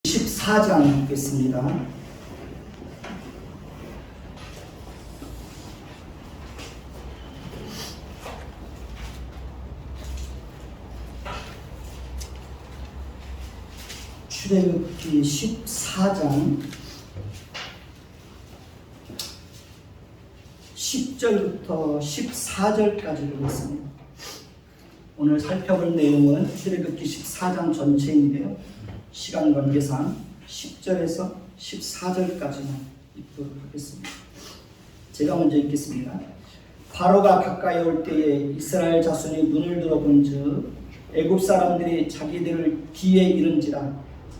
14장 읽겠습니다. 출애굽기 14장 10절부터 14절까지 읽겠습니다. 오늘 살펴볼 내용은 출애굽기 14장 전체인데요. 시간 관계상 10절에서 14절까지만 읽도록 하겠습니다. 제가 먼저 읽겠습니다. 바로가 가까이 올 때에 이스라엘 자손이 눈을 들어본즉 애굽 사람들이 자기들을 기에 이른지라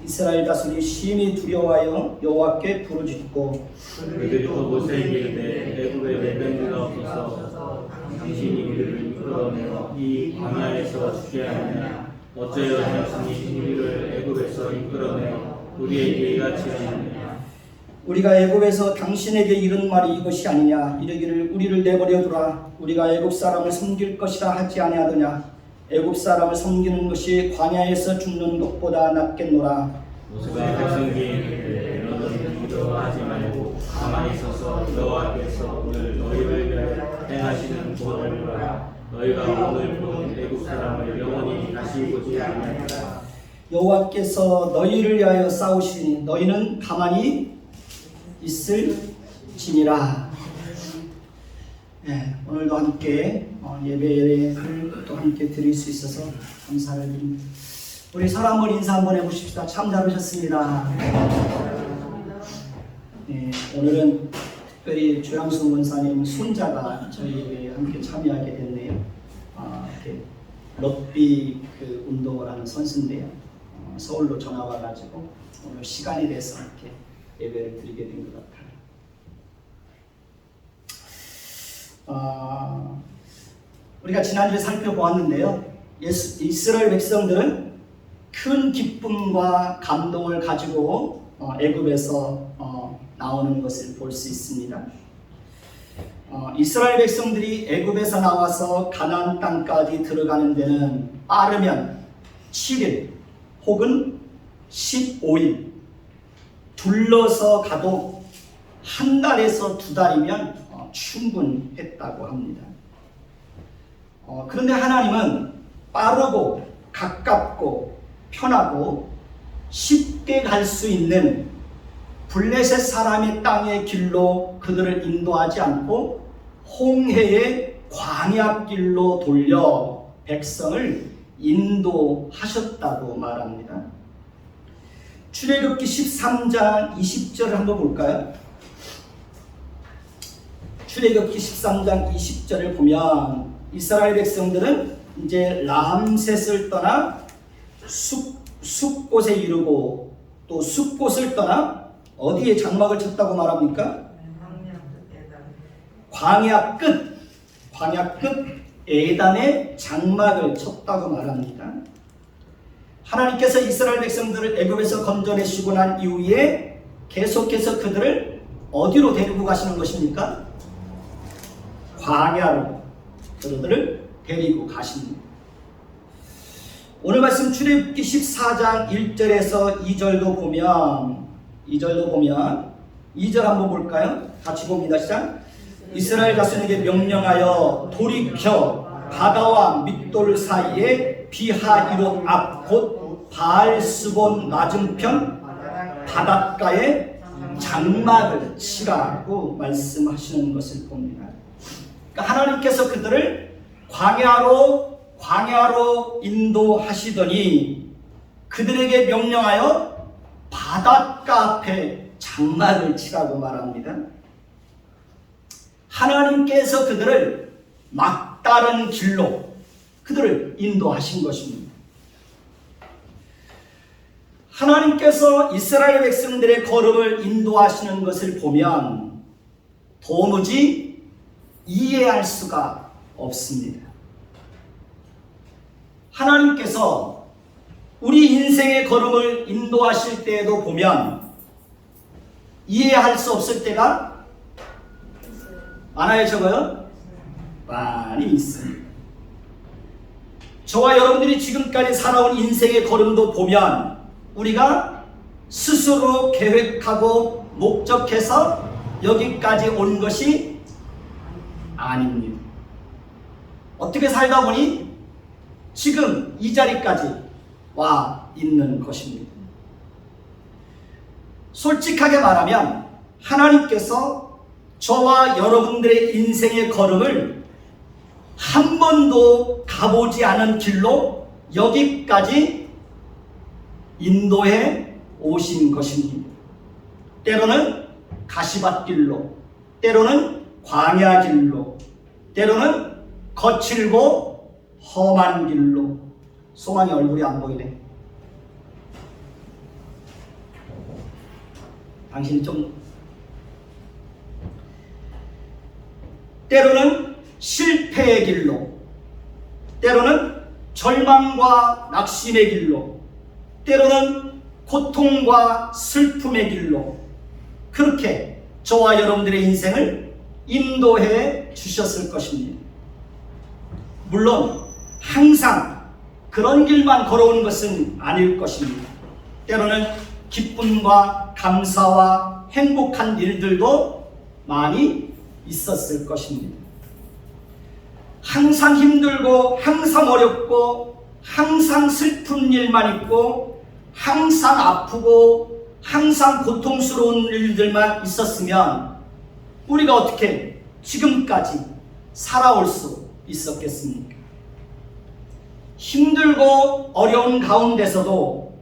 이스라엘 자손이 심히 두려워하여 여호와께 부르짖고 그들이 또 모세에게 이르되 애굽에 몇 명이가 없어서 당신이 우리를 이끌어내어 이 광야에서 죽게 하느냐 어찌하여 당신이 우리를 애굽에서 이끌어내어 우리에게 이같이 하느냐 우리가 애굽에서 당신에게 이른 말이 이것이 아니냐 이르기를 우리를 내버려 두라 우리가 애굽 사람을 섬길 것이라 하지 아니하더냐 애굽 사람을 섬기는 것이 광야에서 죽는 것보다 낫겠노라. 모세가 백성에게 이르되 너는 두려워하지 말고 가만히 서서 여호와께서 오늘 너희를 위하여 행하시는 구원을 보라. 너희가 오늘 본 애굽 사람을 영원히 다시 보지 아니하리라. 여호와께서 너희를 위하여 싸우시니 너희는 가만히 있을지니라. 네, 오늘도 함께 예배를 또 함께 드릴 수 있어서 감사를 드립니다. 우리 서로 한번 인사 한번 해보십시다. 참 잘 오셨습니다. 네, 오늘은 특별히 조양수 원사님 손자가 저희 예배에 함께 참여하게 됐네요. 이렇게 럭비 운동을 하는 선수인데요. 서울로 전화 와가지고 오늘 시간이 돼서 이렇게 예배를 드리게 된 것 같아요. 우리가 지난주에 살펴보았는데요. 이스라엘 백성들은 큰 기쁨과 감동을 가지고 애굽에서 나오는 것을 볼 수 있습니다. 이스라엘 백성들이 애굽에서 나와서 가나안 땅까지 들어가는 데는 빠르면 7일 혹은 15일 둘러서 가도 한 달에서 두 달이면 충분했다고 합니다. 그런데 하나님은 빠르고 가깝고 편하고 쉽게 갈 수 있는 블레셋 사람의 땅의 길로 그들을 인도하지 않고 홍해의 광야길로 돌려 백성을 인도하셨다고 말합니다. 출애굽기 13장 20절을 한번 볼까요? 출애굽기 13장 20절을 보면 이스라엘 백성들은 이제 람셋을 떠나 숲곳에 이르고 또 숲곳을 떠나 어디에 장막을 쳤다고 말합니까? 광야 끝 에단에 장막을 쳤다고 말합니다. 하나님께서 이스라엘 백성들을 애굽에서 건져내시고 난 이후에 계속해서 그들을 어디로 데리고 가시는 것입니까? 광야로 그들을 데리고 가십니다. 오늘 말씀 출애굽기 14장 1절에서 2절도 보면 2절 한번 볼까요? 같이 봅니다. 시작. 이스라엘 자손에게 명령하여 돌이켜 바다와 밋돌 사이에 비하이롯 앞 곧 바알스본 맞은편 바닷가에 장막을 치라고 말씀하시는 것을 봅니다. 그러니까 하나님께서 그들을 광야로 인도하시더니 그들에게 명령하여 바닷가 앞에 장막을 치라고 말합니다. 하나님께서 그들을 막다른 길로 그들을 인도하신 것입니다. 하나님께서 이스라엘 백성들의 걸음을 인도하시는 것을 보면 도무지 이해할 수가 없습니다. 하나님께서 우리 인생의 걸음을 인도하실 때에도 보면 이해할 수 없을 때가 많아요, 적어요? 많이 있습니다. 저와 여러분들이 지금까지 살아온 인생의 걸음도 보면 우리가 스스로 계획하고 목적해서 여기까지 온 것이 아닙니다. 어떻게 살다 보니 지금 이 자리까지 와 있는 것입니다. 솔직하게 말하면 하나님께서 저와 여러분들의 인생의 걸음을 한 번도 가보지 않은 길로 여기까지 인도해 오신 것입니다. 때로는 가시밭길로, 때로는 광야길로, 때로는 거칠고 험한 길로. 소망이 얼굴이 안 보이네. 당신이 좀, 때로는 실패의 길로, 때로는 절망과 낙심의 길로, 때로는 고통과 슬픔의 길로, 그렇게 저와 여러분들의 인생을 인도해 주셨을 것입니다. 물론 항상 그런 길만 걸어온 것은 아닐 것입니다. 때로는 기쁨과 감사와 행복한 일들도 많이 있었을 것입니다. 항상 힘들고 항상 어렵고 항상 슬픈 일만 있고 항상 아프고 항상 고통스러운 일들만 있었으면 우리가 어떻게 지금까지 살아올 수 있었겠습니까? 힘들고 어려운 가운데서도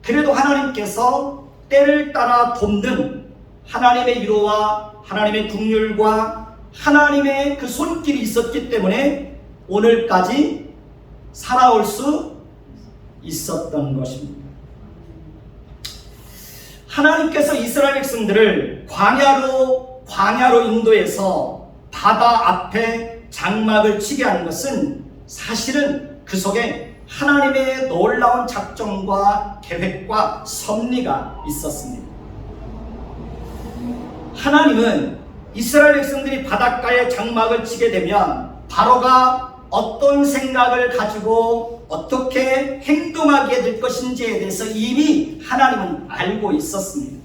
그래도 하나님께서 때를 따라 돕는 하나님의 위로와 하나님의 긍휼과 하나님의 그 손길이 있었기 때문에 오늘까지 살아올 수 있었던 것입니다. 하나님께서 이스라엘 백성들을 광야로 인도해서 바다 앞에 장막을 치게 한 것은 사실은 그 속에 하나님의 놀라운 작정과 계획과 섭리가 있었습니다. 하나님은 이스라엘 백성들이 바닷가에 장막을 치게 되면 바로가 어떤 생각을 가지고 어떻게 행동하게 될 것인지에 대해서 이미 하나님은 알고 있었습니다.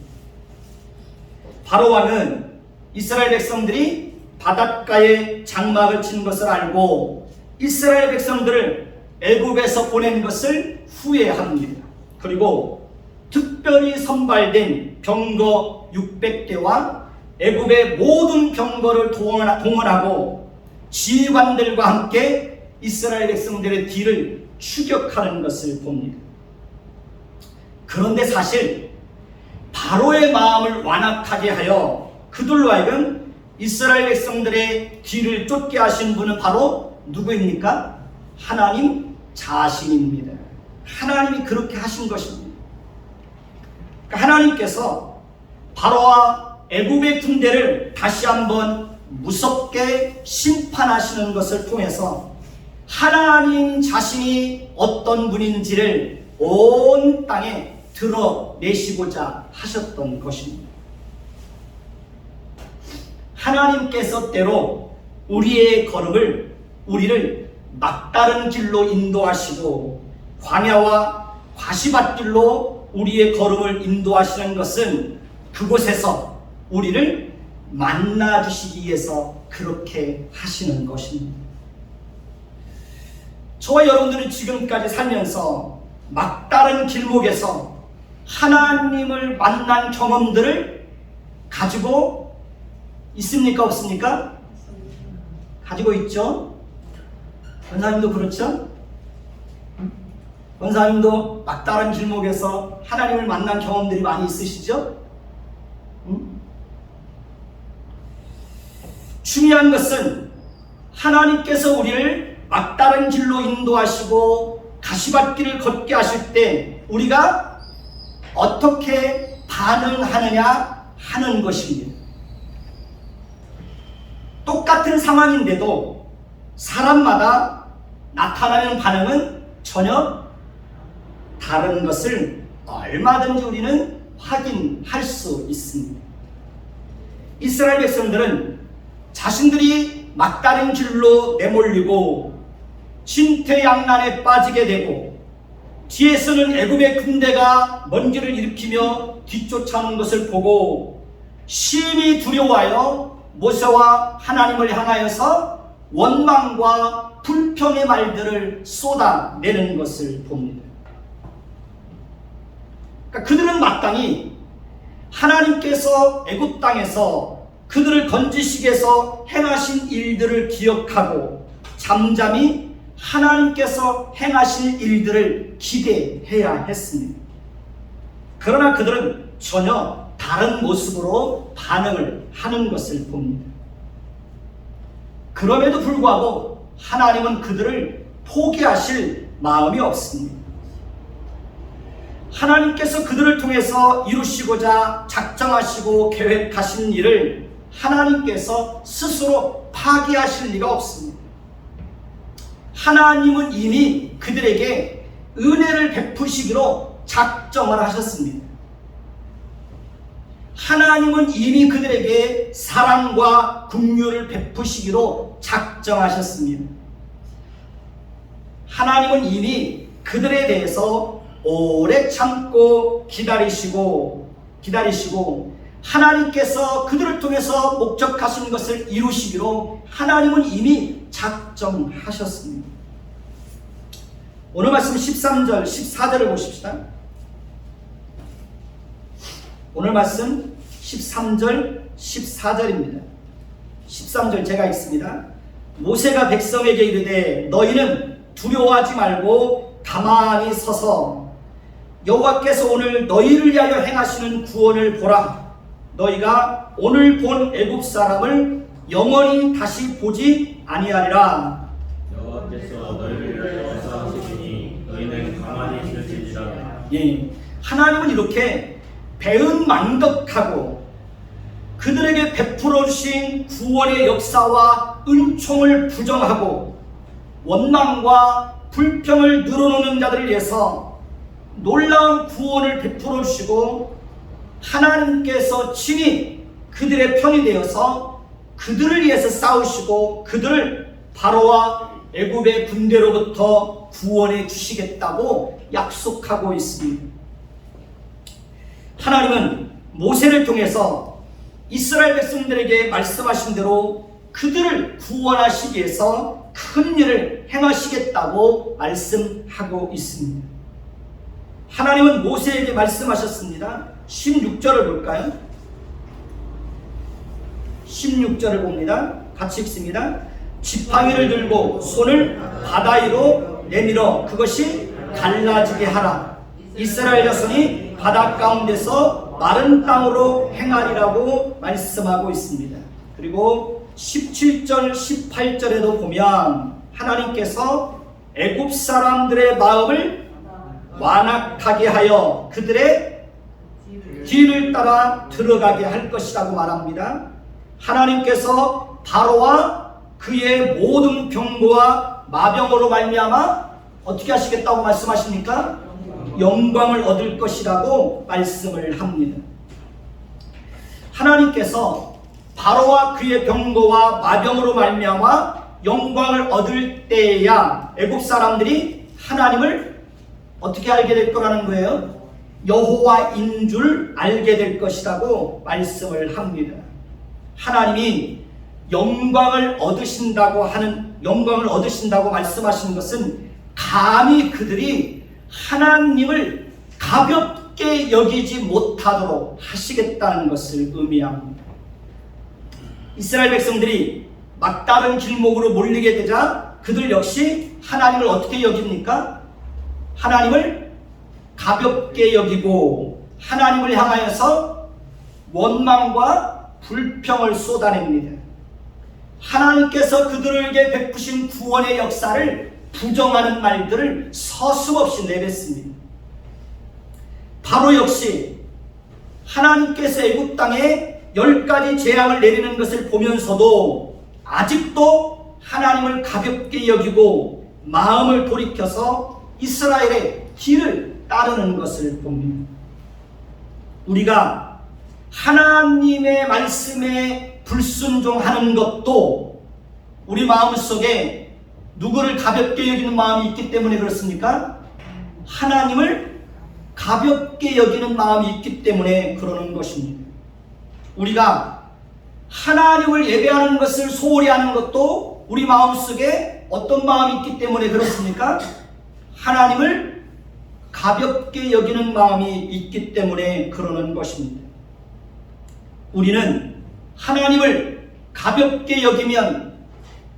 바로 왕은 이스라엘 백성들이 바닷가에 장막을 친 것을 알고 이스라엘 백성들을 애굽에서 보낸 것을 후회합니다. 그리고 특별히 선발된 병거 600대와 애굽의 모든 병거를 동원하고 지휘관들과 함께 이스라엘 백성들의 뒤를 추격하는 것을 봅니다. 그런데 사실 바로의 마음을 완악하게 하여 그들로 하여금 이스라엘 백성들의 뒤를 쫓게 하신 분은 바로 누구입니까? 하나님 자신입니다. 하나님이 그렇게 하신 것입니다. 그러니까 하나님께서 바로와 애굽의 군대를 다시 한번 무섭게 심판하시는 것을 통해서 하나님 자신이 어떤 분인지를 온 땅에 드러내시고자 하셨던 것입니다. 하나님께서 때로 우리의 걸음을, 우리를 막다른 길로 인도하시고 광야와 가시밭길로 우리의 걸음을 인도하시는 것은 그곳에서 우리를 만나주시기 위해서 그렇게 하시는 것입니다. 저와 여러분들은 지금까지 살면서 막다른 길목에서 하나님을 만난 경험들을 가지고 있습니까? 없습니까? 가지고 있죠? 권사님도 그렇죠? 권사님도 막다른 길목에서 하나님을 만난 경험들이 많이 있으시죠? 중요한 것은 하나님께서 우리를 막다른 길로 인도하시고 가시밭길을 걷게 하실 때 우리가 어떻게 반응하느냐 하는 것입니다. 똑같은 상황인데도 사람마다 나타나는 반응은 전혀 다른 것을 얼마든지 우리는 확인할 수 있습니다. 이스라엘 백성들은 자신들이 막다른 길로 내몰리고 진퇴양난에 빠지게 되고 뒤에서는 애굽의 군대가 먼지를 일으키며 뒤쫓아오는 것을 보고 심히 두려워하여 모세와 하나님을 향하여서 원망과 불평의 말들을 쏟아내는 것을 봅니다. 그러니까 그들은 마땅히 하나님께서 애굽 땅에서 그들을 건지시기 위해서 행하신 일들을 기억하고 잠잠히 하나님께서 행하실 일들을 기대해야 했습니다. 그러나 그들은 전혀 다른 모습으로 반응을 하는 것을 봅니다. 그럼에도 불구하고 하나님은 그들을 포기하실 마음이 없습니다. 하나님께서 그들을 통해서 이루시고자 작정하시고 계획하신 일을 하나님께서 스스로 파기하실 리가 없습니다. 하나님은 이미 그들에게 은혜를 베푸시기로 작정을 하셨습니다. 하나님은 이미 그들에게 사랑과 긍휼을 베푸시기로 작정하셨습니다. 하나님은 이미 그들에 대해서 오래 참고 기다리시고 하나님께서 그들을 통해서 목적하신 것을 이루시기로 하나님은 이미 작정하셨습니다. 오늘 말씀 13절, 14절을 보십시다. 오늘 말씀 13절, 14절입니다. 13절 제가 읽습니다. 모세가 백성에게 이르되 너희는 두려워하지 말고 가만히 서서 여호와께서 오늘 너희를 위하여 행하시는 구원을 보라. 너희가 오늘 본 애굽 사람을 영원히 다시 보지 아니하리라. 여호와께서 너희를 위하여 역사하시니 너희는 가만히 있을지니라. 예, 하나님은 이렇게 배은망덕하고 그들에게 베풀어 주신 구원의 역사와 은총을 부정하고 원망과 불평을 늘어놓는 자들을 위해서 놀라운 구원을 베풀어 주시고 하나님께서 친히 그들의 편이 되어서 그들을 위해서 싸우시고 그들을 바로와 애굽의 군대로부터 구원해 주시겠다고 약속하고 있습니다. 하나님은 모세를 통해서 이스라엘 백성들에게 말씀하신 대로 그들을 구원하시기 위해서 큰 일을 행하시겠다고 말씀하고 있습니다. 하나님은 모세에게 말씀하셨습니다. 16절을 볼까요? 16절을 봅니다. 같이 읽습니다. 지팡이를 들고 손을 바다 위로 내밀어 그것이 갈라지게 하라. 이스라엘 자손이 바다 가운데서 마른 땅으로 행하리라고 말씀하고 있습니다. 그리고 17절, 18절에도 보면 하나님께서 애굽 사람들의 마음을 완악하게 하여 그들의 뒤를 따라 들어가게 할 것이라고 말합니다. 하나님께서 바로와 그의 모든 병거와 마병으로 말미암아 어떻게 하시겠다고 말씀하십니까? 영광을 얻을 것이라고 말씀을 합니다. 하나님께서 바로와 그의 병거와 마병으로 말미암아 영광을 얻을 때야 애굽 사람들이 하나님을 어떻게 알게 될 거라는 거예요? 여호와인 줄 알게 될 것이라고 말씀을 합니다. 하나님이 영광을 얻으신다고 말씀하시는 것은 감히 그들이 하나님을 가볍게 여기지 못하도록 하시겠다는 것을 의미합니다. 이스라엘 백성들이 막다른 길목으로 몰리게 되자 그들 역시 하나님을 어떻게 여깁니까? 하나님을 가볍게 여기고 하나님을 향하여서 원망과 불평을 쏟아냅니다. 하나님께서 그들에게 베푸신 구원의 역사를 부정하는 말들을 서슴없이 내뱉습니다. 바로 역시 하나님께서 애굽 땅에 10가지 재앙을 내리는 것을 보면서도 아직도 하나님을 가볍게 여기고 마음을 돌이켜서 이스라엘의 길을 따르는 것을 봅니다. 우리가 하나님의 말씀에 불순종하는 것도 우리 마음속에 누구를 가볍게 여기는 마음이 있기 때문에 그렇습니까? 하나님을 가볍게 여기는 마음이 있기 때문에 그러는 것입니다. 우리가 하나님을 예배하는 것을 소홀히 하는 것도 우리 마음속에 어떤 마음이 있기 때문에 그렇습니까? 하나님을 가볍게 여기는 마음이 있기 때문에 그러는 것입니다. 우리는 하나님을 가볍게 여기면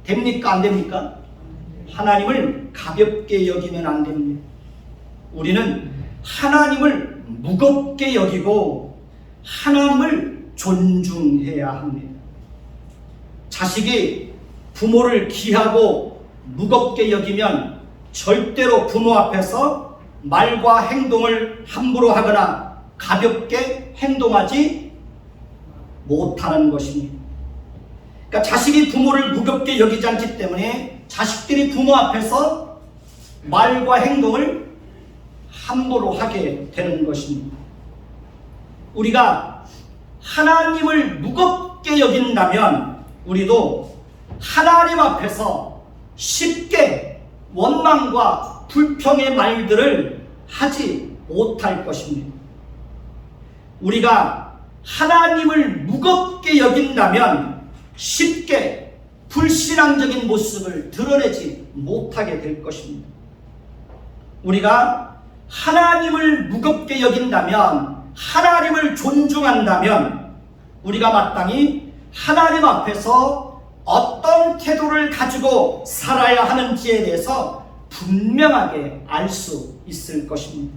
됩니까? 안 됩니까? 하나님을 가볍게 여기면 안 됩니다. 우리는 하나님을 무겁게 여기고 하나님을 존중해야 합니다. 자식이 부모를 귀하고 무겁게 여기면 절대로 부모 앞에서 말과 행동을 함부로 하거나 가볍게 행동하지 못하는 것입니다. 그러니까 자식이 부모를 무겁게 여기지 않기 때문에 자식들이 부모 앞에서 말과 행동을 함부로 하게 되는 것입니다. 우리가 하나님을 무겁게 여긴다면 우리도 하나님 앞에서 쉽게 원망과 불평의 말들을 하지 못할 것입니다. 우리가 하나님을 무겁게 여긴다면 쉽게 불신앙적인 모습을 드러내지 못하게 될 것입니다. 우리가 하나님을 무겁게 여긴다면, 하나님을 존중한다면 우리가 마땅히 하나님 앞에서 어떤 태도를 가지고 살아야 하는지에 대해서 분명하게 알 수 있을 것입니다.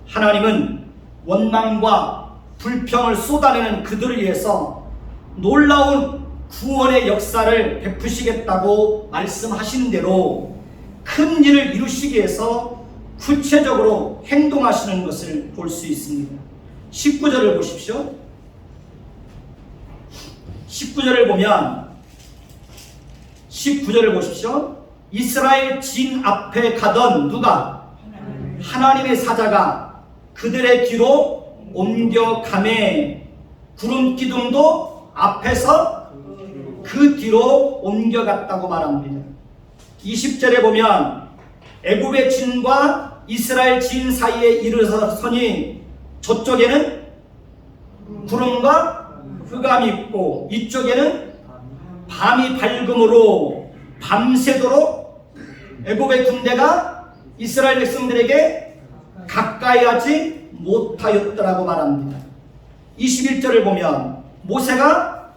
하나님은 원망과 불평을 쏟아내는 그들을 위해서 놀라운 구원의 역사를 베푸시겠다고 말씀하신 대로 큰 일을 이루시기 위해서 구체적으로 행동하시는 것을 볼 수 있습니다. 19절을 보십시오. 19절을 보십시오. 이스라엘 진 앞에 가던 누가? 하나님의 사자가 그들의 뒤로 옮겨가매 구름 기둥도 앞에서 그 뒤로 옮겨갔다고 말합니다. 20절에 보면 애굽의 진과 이스라엘 진 사이에 이르러서니 저쪽에는 구름과 흑암이 있고 이쪽에는 밤이 밝음으로 밤새도록 애굽의 군대가 이스라엘 백성들에게 가까이 하지 못하였더라고 말합니다. 21절을 보면 모세가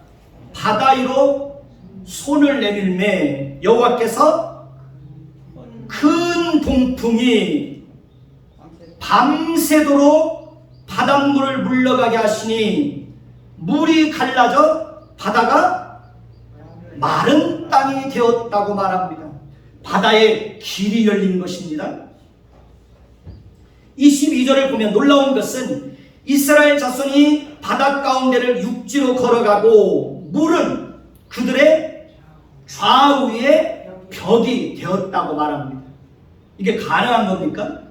바다 위로 손을 내밀매 여호와께서 큰 동풍이 밤새도록 바닷물을 물러가게 하시니 물이 갈라져 바다가 마른 땅이 되었다고 말합니다. 바다에 길이 열린 것입니다. 22절을 보면 놀라운 것은 이스라엘 자손이 바다 가운데를 육지로 걸어가고 물은 그들의 좌우에 벽이 되었다고 말합니다. 이게 가능한 겁니까?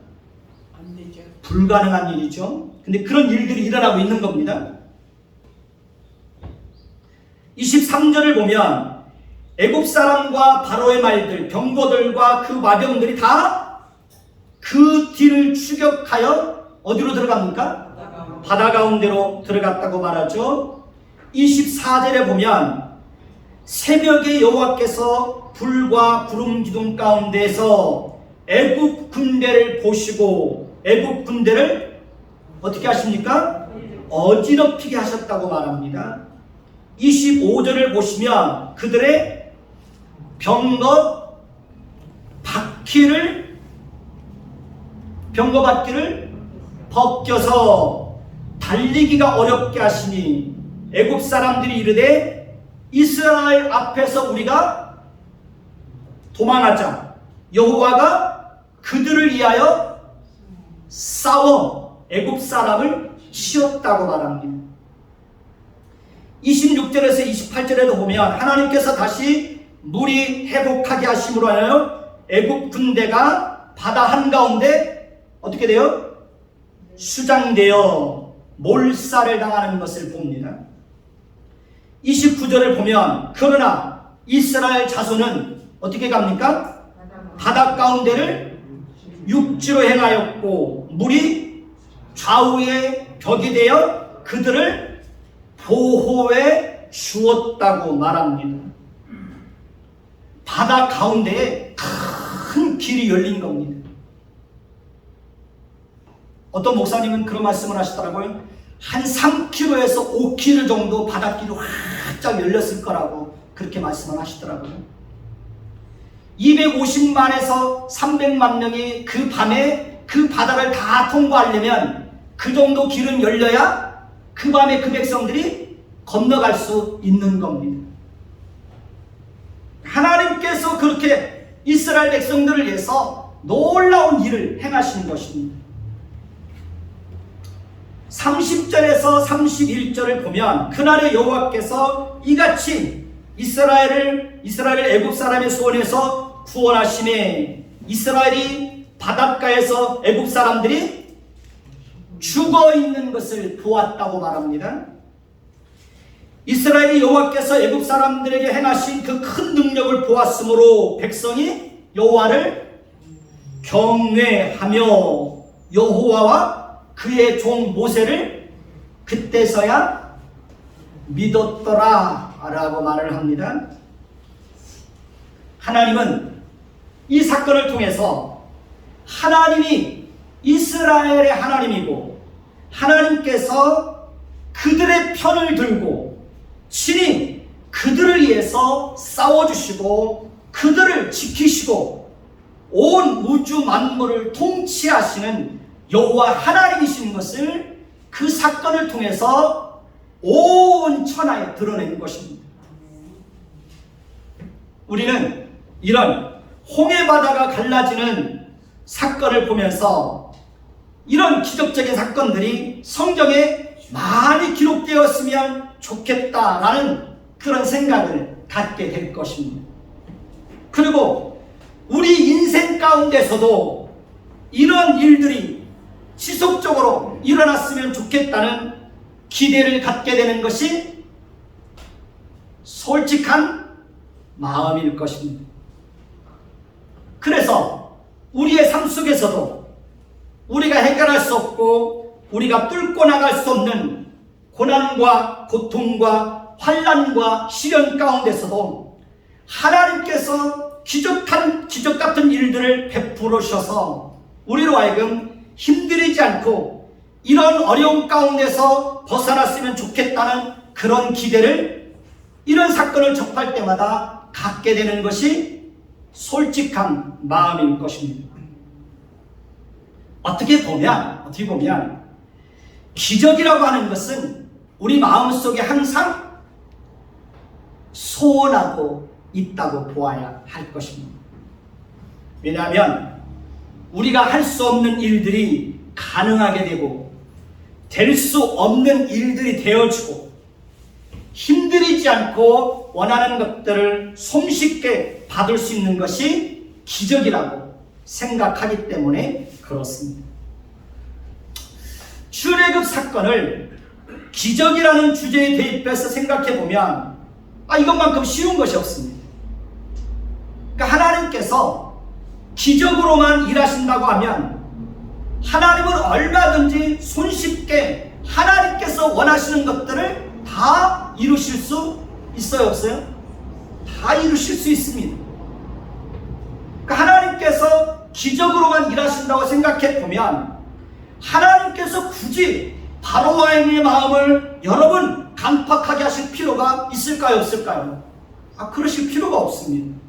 안 되죠. 불가능한 일이죠. 근데 그런 일들이 일어나고 있는 겁니다. 23절을 보면 애굽 사람과 바로의 말들, 병거들과 그 마병들이 다 그 뒤를 추격하여 어디로 들어갑니까? 바다 가운데로 들어갔다고 말하죠. 24절에 보면 새벽에 여호와께서 불과 구름 기둥 가운데서 애굽 군대를 보시고 애굽 군대를 어떻게 하십니까? 어지럽히게 하셨다고 말합니다. 25절을 보시면 그들의 병거 바퀴를 벗겨서 달리기가 어렵게 하시니 애굽 사람들이 이르되 이스라엘 앞에서 우리가 도망하자. 여호와가 그들을 위하여 싸워 애굽 사람을 치었다고 말합니다. 26절에서 28절에도 보면 하나님께서 다시 물이 회복하게 하심으로 하여 애굽 군대가 바다 한가운데 어떻게 돼요? 수장되어 몰살을 당하는 것을 봅니다. 29절을 보면 그러나 이스라엘 자손은 어떻게 갑니까? 바다 가운데를 육지로 행하였고 물이 좌우에 벽이 되어 그들을 보호해 주었다고 말합니다. 바다 가운데에 큰 길이 열린 겁니다. 어떤 목사님은 그런 말씀을 하시더라고요. 한 3km에서 5km 정도 바닷길이 활짝 열렸을 거라고 그렇게 말씀을 하시더라고요. 250만에서 300만 명이 그 밤에 그 바다를 다 통과하려면 그 정도 길은 열려야 그 밤에 그 백성들이 건너갈 수 있는 겁니다. 하나님께서 그렇게 이스라엘 백성들을 위해서 놀라운 일을 행하시는 것입니다. 30절에서 31절을 보면 그날의 여호와께서 이같이 이스라엘을 애굽 사람의 손에서 구원하시매 이스라엘이 바닷가에서 애굽 사람들이 죽어 있는 것을 보았다고 말합니다. 이스라엘이 여호와께서 애굽 사람들에게 행하신 그 큰 능력을 보았으므로 백성이 여호와를 경외하며 여호와와 그의 종 모세를 그때서야 믿었더라 라고 말을 합니다. 하나님은 이 사건을 통해서 하나님이 이스라엘의 하나님이고 하나님께서 그들의 편을 들고 친히 그들을 위해서 싸워주시고 그들을 지키시고 온 우주 만물을 통치하시는 여호와 하나님이신 것을 그 사건을 통해서 온 천하에 드러낸 것입니다. 우리는 이런 홍해바다가 갈라지는 사건을 보면서 이런 기적적인 사건들이 성경에 많이 기록되었으면 좋겠다라는 그런 생각을 갖게 될 것입니다. 그리고 우리 인생 가운데서도 이런 일들이 지속적으로 일어났으면 좋겠다는 기대를 갖게 되는 것이 솔직한 마음일 것입니다. 그래서 우리의 삶 속에서도 우리가 해결할 수 없고 우리가 뚫고 나갈 수 없는 고난과 고통과 환난과 시련 가운데서도 하나님께서 기적 같은 일들을 베풀어 주셔서 우리로 하여금 힘들이지 않고 이런 어려움 가운데서 벗어났으면 좋겠다는 그런 기대를 이런 사건을 접할 때마다 갖게 되는 것이 솔직한 마음일 것입니다. 어떻게 보면 기적이라고 하는 것은 우리 마음속에 항상 소원하고 있다고 보아야 할 것입니다. 왜냐하면 우리가 할 수 없는 일들이 가능하게 되고 될 수 없는 일들이 되어지고 힘들이지 않고 원하는 것들을 손쉽게 받을 수 있는 것이 기적이라고 생각하기 때문에 그렇습니다. 출애굽 사건을 기적이라는 주제에 대입해서 생각해보면 이것만큼 쉬운 것이 없습니다. 그러니까 하나님께서 기적으로만 일하신다고 하면 하나님은 얼마든지 손쉽게 하나님께서 원하시는 것들을 다 이루실 수 있어요, 없어요? 다 이루실 수 있습니다. 그러니까 하나님께서 기적으로만 일하신다고 생각해 보면 하나님께서 굳이 바로와의 마음을 여러분 간파하게 하실 필요가 있을까요, 없을까요? 그러실 필요가 없습니다.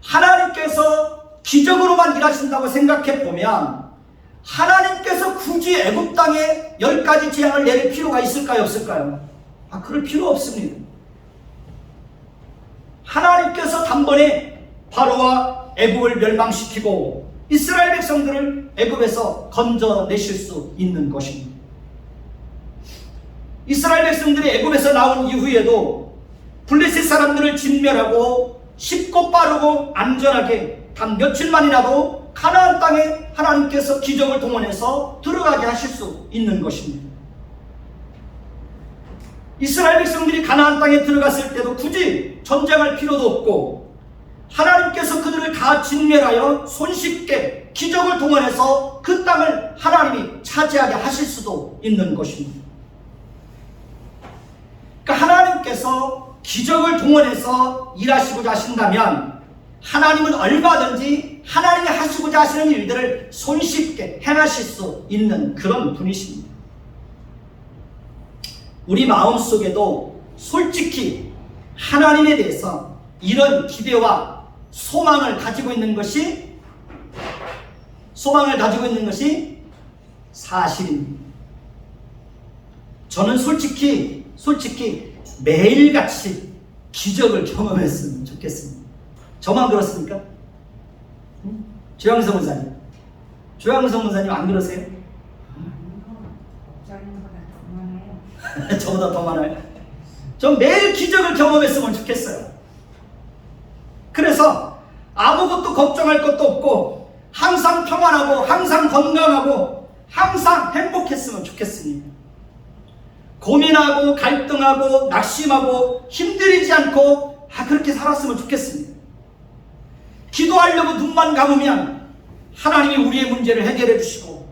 하나님께서 기적으로만 일하신다고 생각해 보면 하나님께서 굳이 애굽 땅에 10가지 재앙을 내릴 필요가 있을까요, 없을까요? 그럴 필요 없습니다. 하나님께서 단번에 바로와 애굽을 멸망시키고 이스라엘 백성들을 애굽에서 건져내실 수 있는 것입니다. 이스라엘 백성들이 애굽에서 나온 이후에도 블레셋 사람들을 진멸하고 쉽고 빠르고 안전하게 단 며칠만이라도 가나안 땅에 하나님께서 기적을 동원해서 들어가게 하실 수 있는 것입니다. 이스라엘 백성들이 가나안 땅에 들어갔을 때도 굳이 전쟁할 필요도 없고 하나님께서 그들을 다 진멸하여 손쉽게 기적을 동원해서 그 땅을 하나님이 차지하게 하실 수도 있는 것입니다. 그러니까 하나님께서 기적을 동원해서 일하시고자 하신다면 하나님은 얼마든지 하나님이 하시고자 하시는 일들을 손쉽게 행하실 수 있는 그런 분이십니다. 우리 마음속에도 솔직히 하나님에 대해서 이런 기대와 소망을 가지고 있는 것이 사실입니다. 저는 솔직히 매일같이 기적을 경험했으면 좋겠습니다. 저만 그렇습니까? 조양성 문사님 안 그러세요? 저보다 더 많아요. 전 매일 기적을 경험했으면 좋겠어요. 그래서 아무것도 걱정할 것도 없고 항상 평안하고 항상 건강하고 항상 행복했으면 좋겠습니다. 고민하고 갈등하고 낙심하고 힘들이지 않고 그렇게 살았으면 좋겠습니다. 기도하려고 눈만 감으면 하나님이 우리의 문제를 해결해 주시고,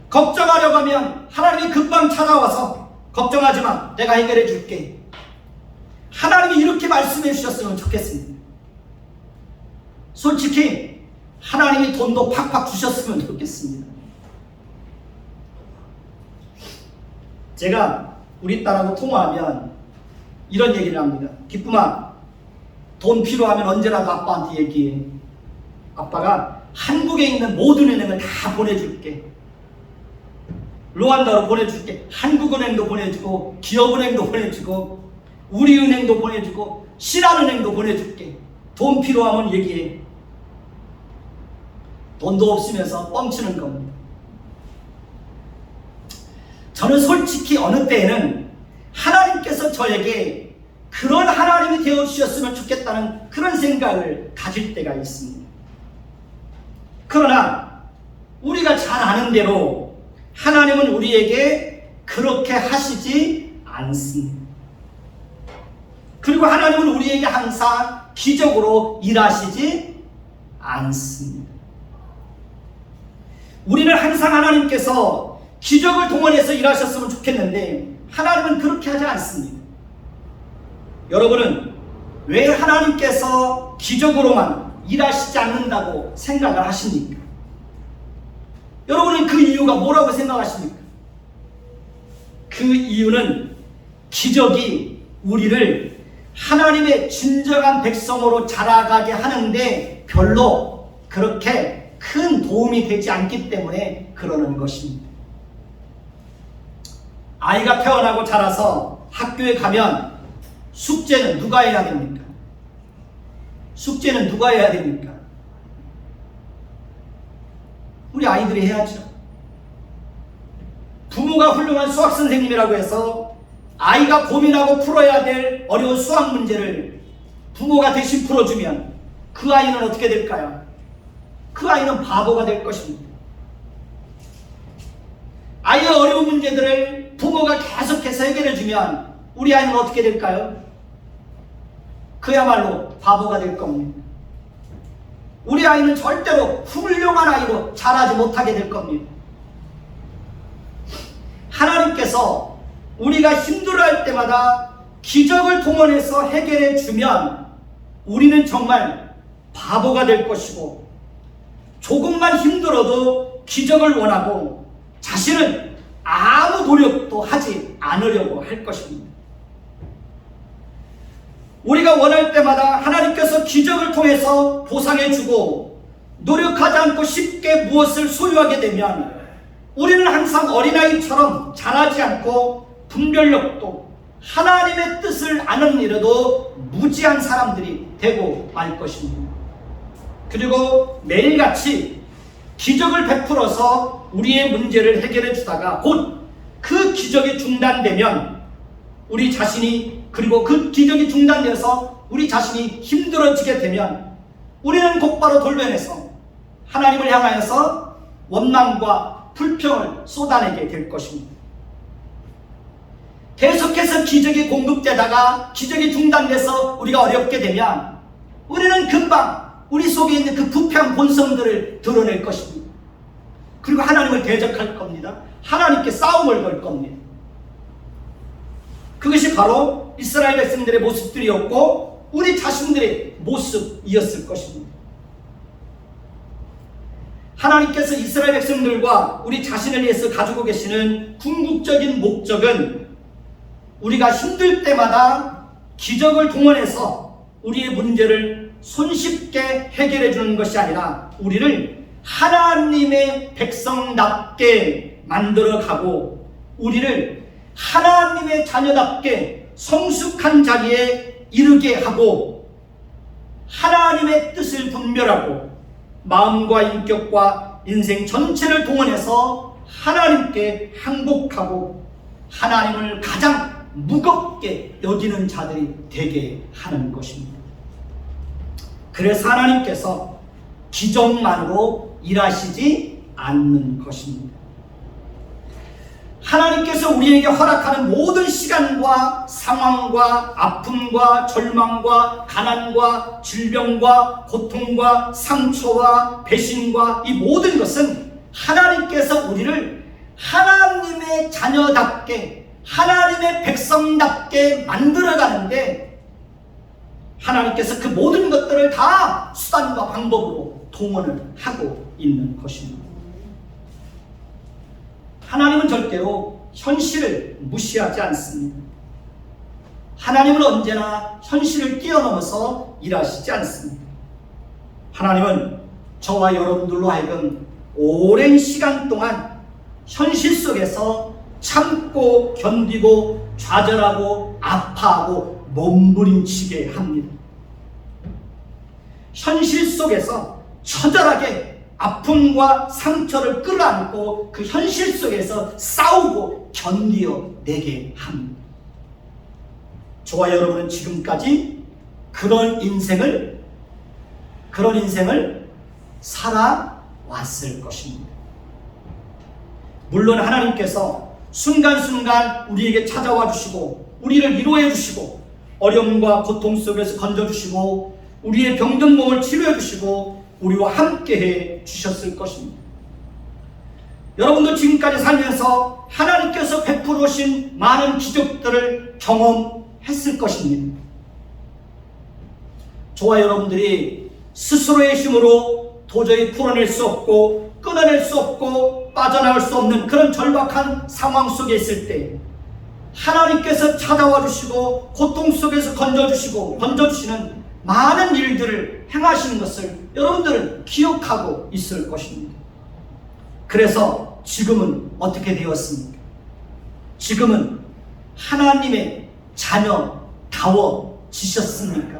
걱정하려고 하면 하나님이 금방 찾아와서 걱정하지 마, 내가 해결해 줄게. 하나님이 이렇게 말씀해 주셨으면 좋겠습니다. 솔직히 하나님이 돈도 팍팍 주셨으면 좋겠습니다. 제가 우리 딸하고 통화하면 이런 얘기를 합니다. 기쁨아, 돈 필요하면 언제라도 아빠한테 얘기해. 아빠가 한국에 있는 모든 은행을 다 보내줄게. 루안다로 보내줄게. 한국은행도 보내주고 기업은행도 보내주고 우리은행도 보내주고 신한은행도 보내줄게. 돈 필요하면 얘기해. 돈도 없으면서 뻥치는 겁니다. 저는 솔직히 어느 때에는 하나님께서 저에게 그런 하나님이 되어주셨으면 좋겠다는 그런 생각을 가질 때가 있습니다. 그러나 우리가 잘 아는 대로 하나님은 우리에게 그렇게 하시지 않습니다. 그리고 하나님은 우리에게 항상 기적으로 일하시지 않습니다. 우리는 항상 하나님께서 기적을 동원해서 일하셨으면 좋겠는데 하나님은 그렇게 하지 않습니다. 여러분은 왜 하나님께서 기적으로만 일하시지 않는다고 생각을 하십니까? 여러분은 그 이유가 뭐라고 생각하십니까? 그 이유는 기적이 우리를 하나님의 진정한 백성으로 자라가게 하는데 별로 그렇게 큰 도움이 되지 않기 때문에 그러는 것입니다. 아이가 태어나고 자라서 학교에 가면 숙제는 누가 해야 됩니까? 숙제는 누가 해야 됩니까? 우리 아이들이 해야죠. 부모가 훌륭한 수학 선생님이라고 해서 아이가 고민하고 풀어야 될 어려운 수학 문제를 부모가 대신 풀어주면 그 아이는 어떻게 될까요? 그 아이는 바보가 될 것입니다. 아이의 어려운 문제들을 부모가 계속해서 해결해주면 우리 아이는 어떻게 될까요? 그야말로 바보가 될 겁니다. 우리 아이는 절대로 훌륭한 아이로 자라지 못하게 될 겁니다. 하나님께서 우리가 힘들어할 때마다 기적을 동원해서 해결해 주면 우리는 정말 바보가 될 것이고, 조금만 힘들어도 기적을 원하고 자신은 아무 노력도 하지 않으려고 할 것입니다. 우리가 원할 때마다 하나님께서 기적을 통해서 보상해주고 노력하지 않고 쉽게 무엇을 소유하게 되면 우리는 항상 어린아이처럼 자라지 않고 분별력도 하나님의 뜻을 아는 일에도 무지한 사람들이 되고 말 것입니다. 그리고 매일같이 기적을 베풀어서 우리의 문제를 해결해 주다가 곧 그 기적이 중단되면 우리 자신이, 그리고 그 기적이 중단되어서 우리 자신이 힘들어지게 되면 우리는 곧바로 돌변해서 하나님을 향하여서 원망과 불평을 쏟아내게 될 것입니다. 계속해서 기적이 공급되다가 기적이 중단돼서 우리가 어렵게 되면 우리는 금방 우리 속에 있는 그 부패한 본성들을 드러낼 것입니다. 그리고 하나님을 대적할 겁니다. 하나님께 싸움을 걸 겁니다. 그것이 바로 이스라엘 백성들의 모습들이었고 우리 자신들의 모습이었을 것입니다. 하나님께서 이스라엘 백성들과 우리 자신을 위해서 가지고 계시는 궁극적인 목적은 우리가 힘들 때마다 기적을 동원해서 우리의 문제를 손쉽게 해결해 주는 것이 아니라 우리를 하나님의 백성답게 만들어가고 우리를 하나님의 자녀답게 성숙한 자리에 이르게 하고 하나님의 뜻을 분별하고 마음과 인격과 인생 전체를 동원해서 하나님께 항복하고 하나님을 가장 무겁게 여기는 자들이 되게 하는 것입니다. 그래서 하나님께서 기적만으로 일하시지 않는 것입니다. 하나님께서 우리에게 허락하는 모든 시간과 상황과 아픔과 절망과 가난과 질병과 고통과 상처와 배신과 이 모든 것은 하나님께서 우리를 하나님의 자녀답게 하나님의 백성답게 만들어가는데 하나님께서 그 모든 것들을 다 수단과 방법으로 동원을 하고 있는 것입니다. 하나님은 절대로 현실을 무시하지 않습니다. 하나님은 언제나 현실을 뛰어넘어서 일하시지 않습니다. 하나님은 저와 여러분들로 하여금 오랜 시간 동안 현실 속에서 참고 견디고 좌절하고 아파하고 몸부림치게 합니다. 현실 속에서 처절하게 아픔과 상처를 끌어안고 그 현실 속에서 싸우고 견디어내게 합니다. 저와 여러분은 지금까지 그런 인생을 살아왔을 것입니다. 물론 하나님께서 순간순간 우리에게 찾아와 주시고 우리를 위로해 주시고 어려움과 고통 속에서 건져주시고 우리의 병든 몸을 치료해 주시고 우리와 함께해 주셨을 것입니다. 여러분도 지금까지 살면서 하나님께서 베풀어 오신 많은 기적들을 경험했을 것입니다. 저와 여러분들이 스스로의 힘으로 도저히 풀어낼 수 없고 끊어낼 수 없고 빠져나올 수 없는 그런 절박한 상황 속에 있을 때 하나님께서 찾아와 주시고 고통 속에서 건져주시는 많은 일들을 행하시는 것을 여러분들은 기억하고 있을 것입니다. 그래서 지금은 어떻게 되었습니까? 지금은 하나님의 자녀다워지셨습니까?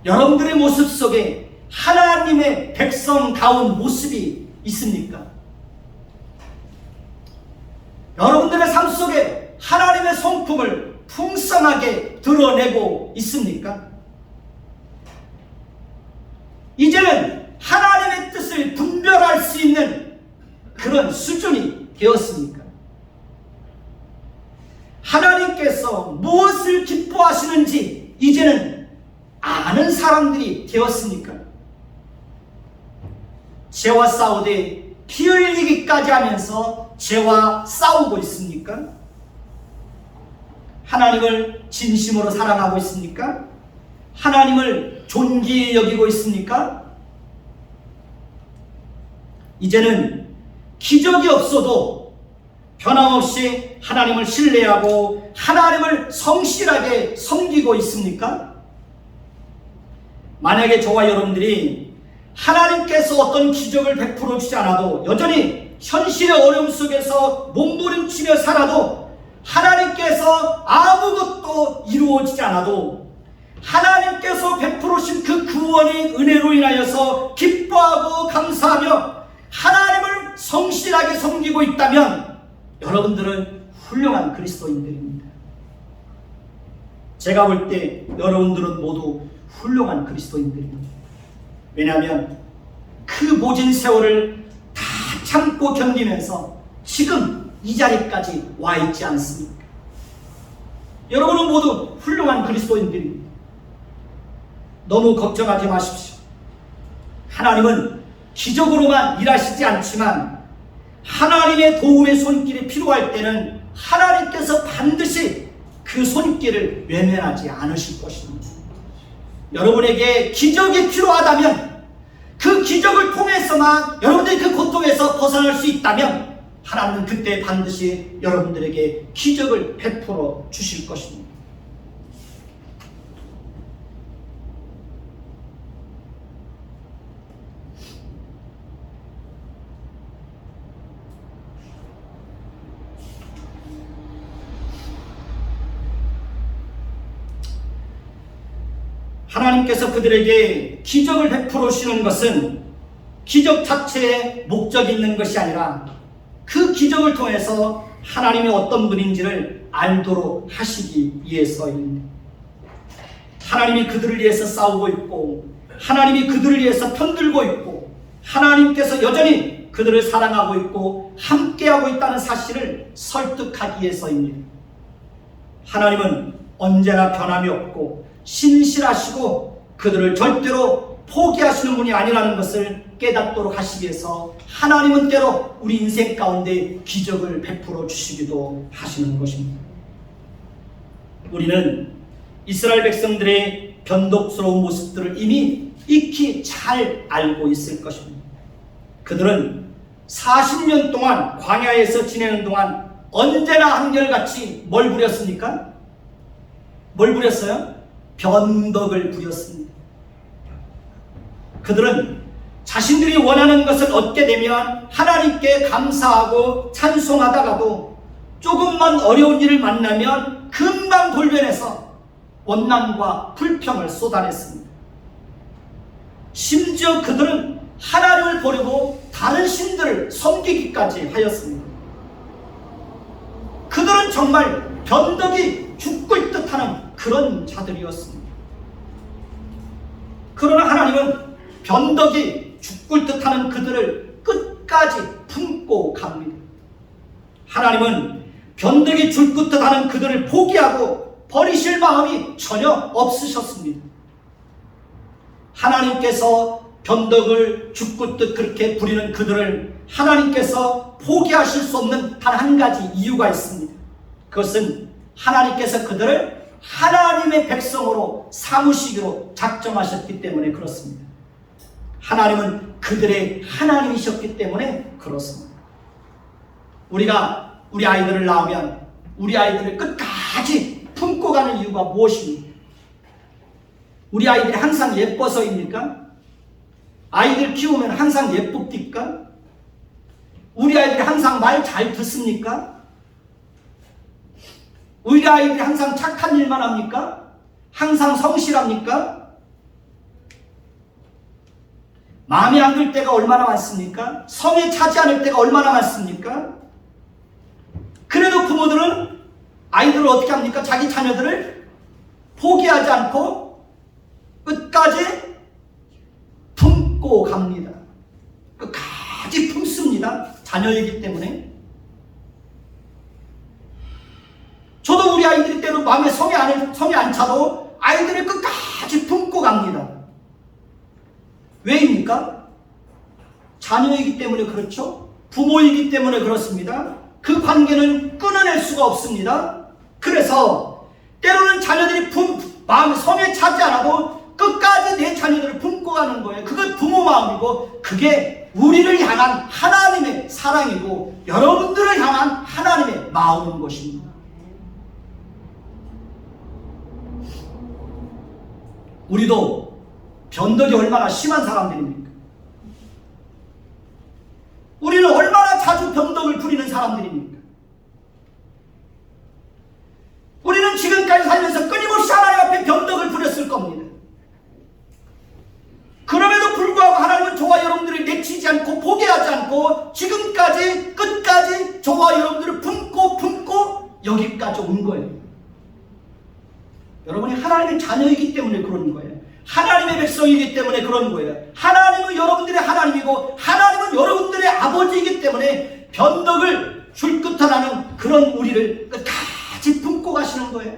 여러분들의 모습 속에 하나님의 백성다운 모습이 있습니까? 여러분들의 삶 속에 하나님의 성품을 풍성하게 드러내고 있습니까? 이제는 하나님의 뜻을 분별할 수 있는 그런 수준이 되었습니까? 하나님께서 무엇을 기뻐하시는지 이제는 아는 사람들이 되었습니까? 죄와 싸우되 피 흘리기까지 하면서 죄와 싸우고 있습니까? 하나님을 진심으로 사랑하고 있습니까? 하나님을 존귀히 여기고 있습니까? 이제는 기적이 없어도 변함없이 하나님을 신뢰하고 하나님을 성실하게 섬기고 있습니까? 만약에 저와 여러분들이 하나님께서 어떤 기적을 베풀어 주지 않아도 여전히 현실의 어려움 속에서 몸부림치며 살아도 하나님께서 아무것도 이루어지지 않아도 하나님께서 베풀어 주신 그 구원의 은혜로 인하여서 기뻐하고 감사하며 하나님을 성실하게 섬기고 있다면 여러분들은 훌륭한 그리스도인들입니다. 제가 볼 때 여러분들은 모두 훌륭한 그리스도인들입니다. 왜냐하면 그 모진 세월을 다 참고 견디면서 지금 이 자리까지 와 있지 않습니까? 여러분은 모두 훌륭한 그리스도인들입니다. 너무 걱정하지 마십시오. 하나님은 기적으로만 일하시지 않지만 하나님의 도움의 손길이 필요할 때는 하나님께서 반드시 그 손길을 외면하지 않으실 것입니다. 여러분에게 기적이 필요하다면 그 기적을 통해서만 여러분들이 그 고통에서 벗어날 수 있다면 하나님은 그때 반드시 여러분들에게 기적을 베풀어 주실 것입니다. 하나님께서 그들에게 기적을 베풀어 주시는 것은 기적 자체에 목적이 있는 것이 아니라 그 기적을 통해서 하나님이 어떤 분인지를 알도록 하시기 위해서입니다. 하나님이 그들을 위해서 싸우고 있고 하나님이 그들을 위해서 편들고 있고 하나님께서 여전히 그들을 사랑하고 있고 함께하고 있다는 사실을 설득하기 위해서입니다. 하나님은 언제나 변함이 없고 신실하시고 그들을 절대로 포기하시는 분이 아니라는 것을 깨닫도록 하시기 위해서 하나님은 때로 우리 인생 가운데 기적을 베풀어 주시기도 하시는 것입니다. 우리는 이스라엘 백성들의 변덕스러운 모습들을 이미 익히 잘 알고 있을 것입니다. 그들은 40년 동안 광야에서 지내는 동안 언제나 한결같이 뭘 부렸습니까? 뭘 부렸어요? 변덕을 부렸습니다. 그들은 자신들이 원하는 것을 얻게 되면 하나님께 감사하고 찬송하다가도 조금만 어려운 일을 만나면 금방 돌변해서 원망과 불평을 쏟아냈습니다. 심지어 그들은 하나님을 버리고 다른 신들을 섬기기까지 하였습니다. 그들은 정말 변덕이 죽고 있듯 하는 그런 자들이었습니다. 그러나 하나님은 변덕이 죽고 있듯 하는 그들을 끝까지 품고 갑니다. 하나님은 변덕이 죽고 있듯 하는 그들을 포기하고 버리실 마음이 전혀 없으셨습니다. 하나님께서 변덕을 죽고 듯 그렇게 부리는 그들을 하나님께서 포기하실 수 없는 단 한 가지 이유가 있습니다. 그것은 하나님께서 그들을 하나님의 백성으로 삼으시기로 작정하셨기 때문에 그렇습니다. 하나님은 그들의 하나님이셨기 때문에 그렇습니다. 우리가 우리 아이들을 낳으면 우리 아이들을 끝까지 품고 가는 이유가 무엇입니까? 우리 아이들이 항상 예뻐서입니까? 아이들 키우면 항상 예쁩니까? 우리 아이들이 항상 말 잘 듣습니까? 우리 아이들이 항상 착한 일만 합니까? 항상 성실합니까? 마음에 안 들 때가 얼마나 많습니까? 성에 차지 않을 때가 얼마나 많습니까? 그래도 부모들은 아이들을 어떻게 합니까? 자기 자녀들을 포기하지 않고 끝까지 품고 갑니다. 끝까지 품습니다. 자녀이기 때문에. 저도 우리 아이들이 때로 마음에 성에 안 차도 아이들을 끝까지 품고 갑니다. 왜입니까? 자녀이기 때문에 그렇죠. 부모이기 때문에 그렇습니다. 그 관계는 끊어낼 수가 없습니다. 그래서 때로는 자녀들이 마음에 성에 차지 않아도 끝까지 내 자녀들을 품고 가는 거예요. 그건 부모 마음이고 그게 우리를 향한 하나님의 사랑이고 여러분들을 향한 하나님의 마음인 것입니다. 우리도 변덕이 얼마나 심한 사람들입니까? 우리는 얼마나 자주 변덕을 부리는 사람들입니까? 우리는 지금까지 살면서 끊임없이 하나님 앞에 변덕을 부렸을 겁니다. 그럼에도 불구하고 하나님은 저와 여러분들을 내치지 않고 포기하지 않고 지금까지 끝까지 저와 여러분들을 품고 여기까지 온 거예요. 여러분이 하나님의 자녀이기 때문에 그런 거예요. 하나님의 백성이기 때문에 그런 거예요. 하나님은 여러분들의 하나님이고 하나님은 여러분들의 아버지이기 때문에 변덕을 줄끝하는 그런 우리를 끝까지 품고 가시는 거예요.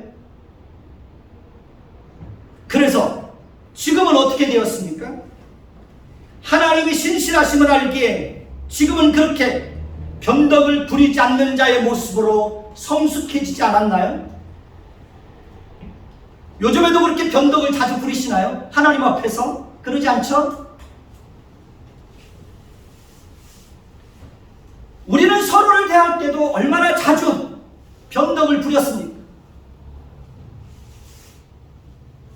그래서 지금은 어떻게 되었습니까? 하나님이 신실하심을 알기에 지금은 그렇게 변덕을 부리지 않는 자의 모습으로 성숙해지지 않았나요? 요즘에도 그렇게 변덕을 자주 부리시나요? 하나님 앞에서? 그러지 않죠? 우리는 서로를 대할 때도 얼마나 자주 변덕을 부렸습니까?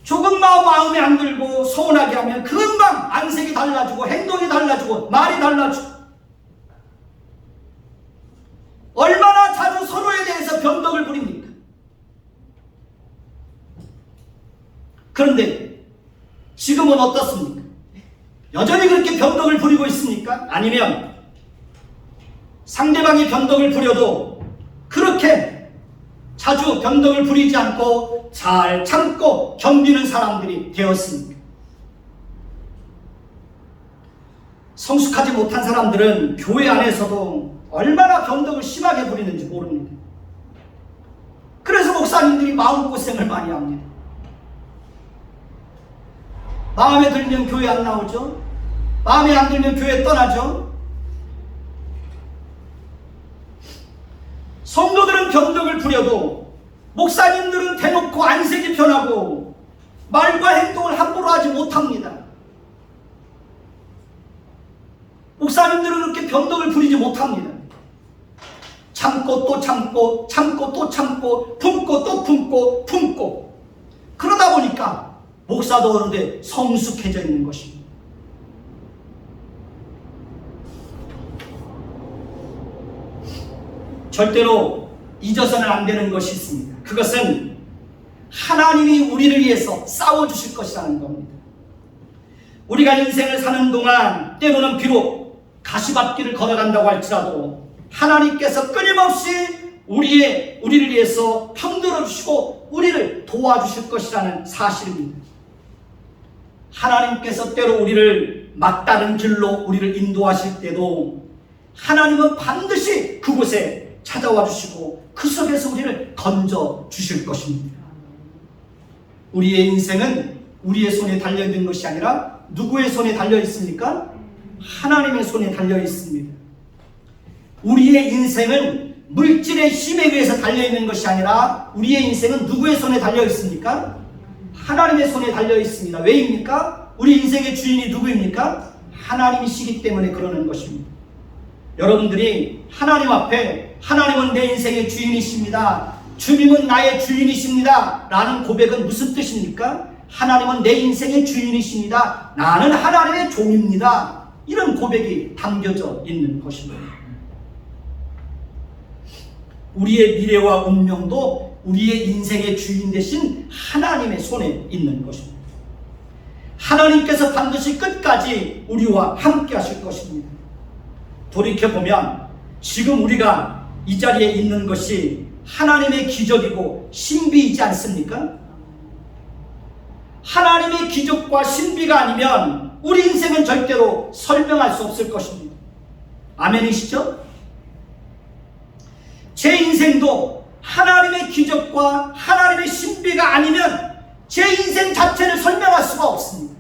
조금만 마음에 안 들고 서운하게 하면 금방 안색이 달라지고 행동이 달라지고 말이 달라지고, 얼마나 자주 서로에 대해서 변덕을 부립니까? 그런데 지금은 어떻습니까? 여전히 그렇게 변덕을 부리고 있습니까? 아니면 상대방이 변덕을 부려도 그렇게 자주 변덕을 부리지 않고 잘 참고 견디는 사람들이 되었습니까? 성숙하지 못한 사람들은 교회 안에서도 얼마나 변덕을 심하게 부리는지 모릅니다. 그래서 목사님들이 마음고생을 많이 합니다. 마음에 들면 교회 안 나오죠? 마음에 안 들면 교회 떠나죠? 성도들은 변덕을 부려도 목사님들은 대놓고 안색이 변하고 말과 행동을 함부로 하지 못합니다. 목사님들은 그렇게 변덕을 부리지 못합니다. 참고 또 참고, 참고 또 참고, 품고 또 품고, 품고. 그러다 보니까 목사도 어느새 성숙해져 있는 것입니다. 절대로 잊어서는 안 되는 것이 있습니다. 그것은 하나님이 우리를 위해서 싸워주실 것이라는 겁니다. 우리가 인생을 사는 동안 때로는 비록 가시밭길을 걸어간다고 할지라도 하나님께서 끊임없이 우리를 위해서 편들어 주시고 우리를 도와주실 것이라는 사실입니다. 하나님께서 때로 우리를 막다른 길로 우리를 인도하실 때도 하나님은 반드시 그곳에 찾아와 주시고 그 속에서 우리를 건져 주실 것입니다. 우리의 인생은 우리의 손에 달려 있는 것이 아니라 누구의 손에 달려 있습니까? 하나님의 손에 달려 있습니다. 우리의 인생은 물질의 힘에 의해서 달려 있는 것이 아니라 우리의 인생은 누구의 손에 달려 있습니까? 하나님의 손에 달려 있습니다. 왜입니까? 우리 인생의 주인이 누구입니까? 하나님이시기 때문에 그러는 것입니다. 여러분들이 하나님 앞에 하나님은 내 인생의 주인이십니다, 주님은 나의 주인이십니다 라는 고백은 무슨 뜻입니까? 하나님은 내 인생의 주인이십니다, 나는 하나님의 종입니다, 이런 고백이 담겨져 있는 것입니다. 우리의 미래와 운명도 우리의 인생의 주인 대신 하나님의 손에 있는 것입니다. 하나님께서 반드시 끝까지 우리와 함께 하실 것입니다. 돌이켜보면 지금 우리가 이 자리에 있는 것이 하나님의 기적이고 신비이지 않습니까? 하나님의 기적과 신비가 아니면 우리 인생은 절대로 설명할 수 없을 것입니다. 아멘이시죠? 제 인생도 하나님의 기적과 하나님의 신비가 아니면 제 인생 자체를 설명할 수가 없습니다.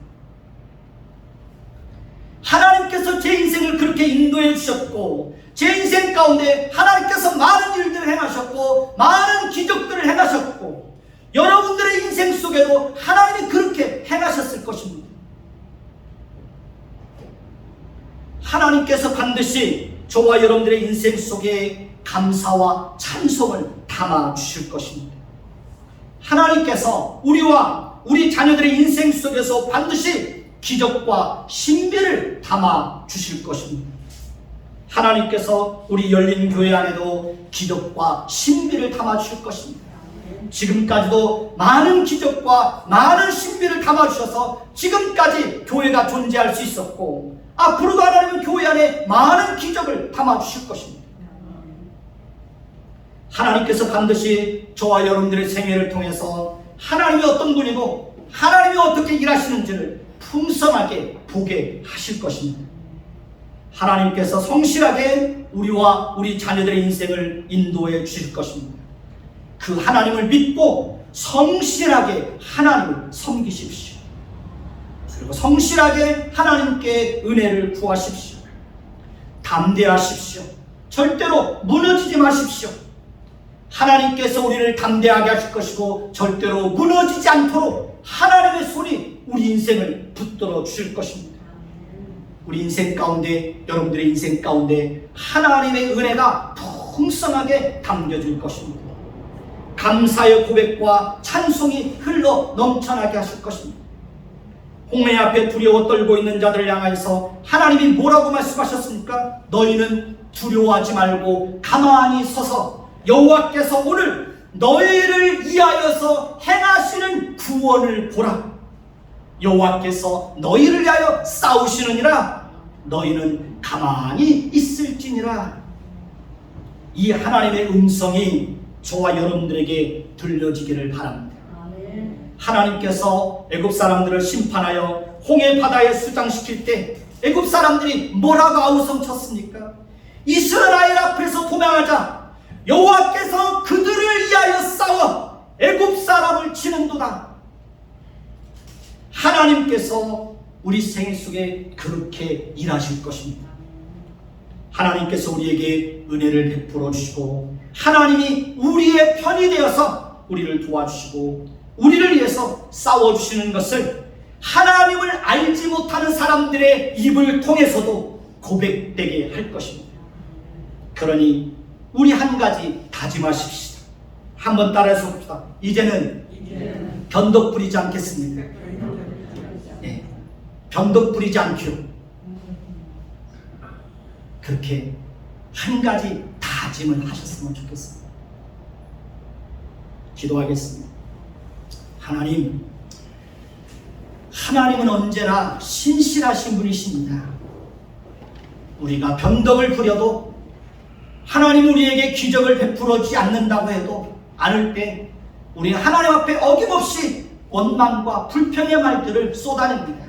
하나님께서 제 인생을 그렇게 인도해 주셨고 제 인생 가운데 하나님께서 많은 일들을 행하셨고 많은 기적들을 행하셨고 여러분들의 인생 속에도 하나님이 그렇게 행하셨을 것입니다. 하나님께서 반드시 저와 여러분들의 인생 속에 감사와 찬송을 담아 주실 것입니다. 하나님께서 우리와 우리 자녀들의 인생 속에서 반드시 기적과 신비를 담아 주실 것입니다. 하나님께서 우리 열린 교회 안에도 기적과 신비를 담아 주실 것입니다. 지금까지도 많은 기적과 많은 신비를 담아 주셔서 지금까지 교회가 존재할 수 있었고 앞으로도 하나님은 교회 안에 많은 기적을 담아 주실 것입니다. 하나님께서 반드시 저와 여러분들의 생애를 통해서 하나님이 어떤 분이고 하나님이 어떻게 일하시는지를 풍성하게 보게 하실 것입니다. 하나님께서 성실하게 우리와 우리 자녀들의 인생을 인도해 주실 것입니다. 그 하나님을 믿고 성실하게 하나님을 섬기십시오. 그리고 성실하게 하나님께 은혜를 구하십시오. 담대하십시오. 절대로 무너지지 마십시오. 하나님께서 우리를 담대하게 하실 것이고 절대로 무너지지 않도록 하나님의 손이 우리 인생을 붙들어 주실 것입니다. 우리 인생 가운데, 여러분들의 인생 가운데 하나님의 은혜가 풍성하게 담겨질 것입니다. 감사의 고백과 찬송이 흘러 넘쳐나게 하실 것입니다. 홍해 앞에 두려워 떨고 있는 자들을 향하여서 하나님이 뭐라고 말씀하셨습니까? 너희는 두려워하지 말고 가만히 서서 여호와께서 오늘 너희를 위하여서 행하시는 구원을 보라. 여호와께서 너희를 위하여 싸우시느니라. 너희는 가만히 있을지니라. 이 하나님의 음성이 저와 여러분들에게 들려지기를 바랍니다. 하나님께서 애굽 사람들을 심판하여 홍해 바다에 수장시킬 때 애굽 사람들이 뭐라고 아우성쳤습니까? 이스라엘 앞에서 도망하자. 여호와께서 그들을 위하여 싸워 애굽 사람을 치는도다. 하나님께서 우리 생애 속에 그렇게 일하실 것입니다. 하나님께서 우리에게 은혜를 베풀어 주시고 하나님이 우리의 편이 되어서 우리를 도와주시고 우리를 위해서 싸워주시는 것을 하나님을 알지 못하는 사람들의 입을 통해서도 고백되게 할 것입니다. 그러니 우리 한 가지 다짐하십시다. 한번 따라해서 봅시다. 이제는 변덕 부리지 않겠습니다. 네, 변덕 부리지 않기로 그렇게 한 가지 다짐을 하셨으면 좋겠습니다. 기도하겠습니다. 하나님은 언제나 신실하신 분이십니다. 우리가 변덕을 부려도 하나님 우리에게 기적을 베풀어주지 않는다고 해도 않을 때 우리는 하나님 앞에 어김없이 원망과 불평의 말들을 쏟아냅니다.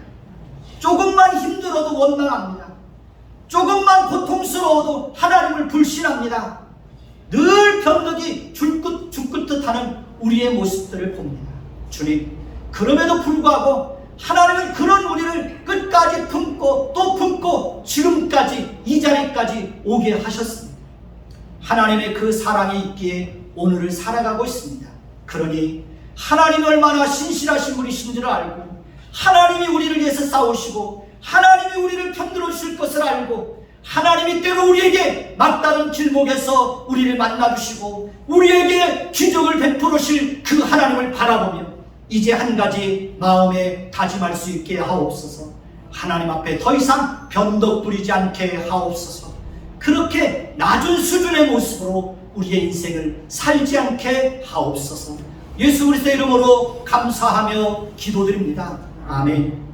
조금만 힘들어도 원망합니다. 조금만 고통스러워도 하나님을 불신합니다. 늘 변덕이 죽끝 하는 우리의 모습들을 봅니다. 주님, 그럼에도 불구하고 하나님은 그런 우리를 끝까지 품고 또 품고 지금까지 이 자리까지 오게 하셨습니다. 하나님의 그 사랑이 있기에 오늘을 살아가고 있습니다. 그러니 하나님이 얼마나 신실하신 분이신 줄 알고 하나님이 우리를 위해서 싸우시고 하나님이 우리를 편들어 주실 것을 알고 하나님이 때로 우리에게 막다른 길목에서 우리를 만나주시고 우리에게 기적을 베풀으실 그 하나님을 바라보며 이제 한 가지 마음에 다짐할 수 있게 하옵소서. 하나님 앞에 더 이상 변덕 부리지 않게 하옵소서. 그렇게 낮은 수준의 모습으로 우리의 인생을 살지 않게 하옵소서. 예수 그리스도의 이름으로 감사하며 기도드립니다. 아멘.